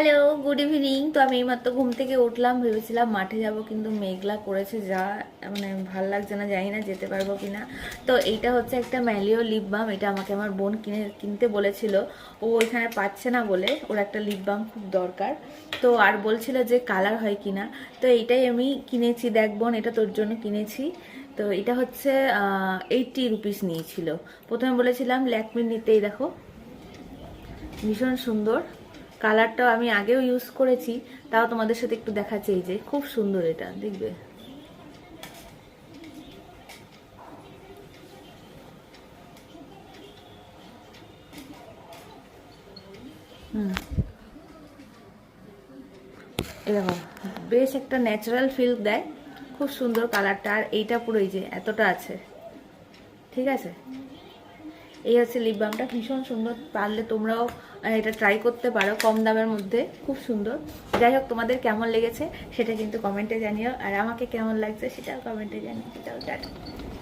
Hello, good evening. তো আমি এইমাত্র ঘুম থেকে উঠলাম, ভেবেছিলাম মাঠে যাব, কিন্তু মেঘলা করেছে যা, মানে ভাল লাগছে না, জানি না যেতে পারবো কিনা। তো এইটা হচ্ছে একটা ম্যালিও লিপ বাম, এটা আমাকে আমার বোন কিনতে বলেছিল। ও ওইখানে পাচ্ছে না বলে, ওর একটা লিপ বাম খুব দরকার। তো আর বলছিল যে কালার হয় কিনা। তো এইটাই আমি কিনেছি, দেখ বোন, এটা তোর জন্য কিনেছি। তো এটা হচ্ছে 80 রুপিস নিয়েছিল। প্রথমে বলেছিলাম ল্যাকমির নিতেই, দেখো ভীষণ সুন্দর। কালারটাও আমি আগেও ইউজ করেছি, তাও তোমাদের সাথে একটু দেখাচ্ছি। এই যে খুব সুন্দর, এটা দেখবে। হুম, এরকম বেশ একটা ন্যাচারাল ফিল দেয়, খুব সুন্দর কালারটা। আর এইটা পুরো এই যে এতটা আছে, ঠিক আছে। এই হচ্ছে লিপ বামটা, ভীষণ সুন্দর। পারলে তোমরাও এটা ট্রাই করতে পারো, কম দামের মধ্যে, খুব সুন্দর। যাই হোক, তোমাদের কেমন লেগেছে সেটা কিন্তু কমেন্টে জানিও, আর আমাকে কেমন লাগছে সেটাও কমেন্টে জানিও। সেটাও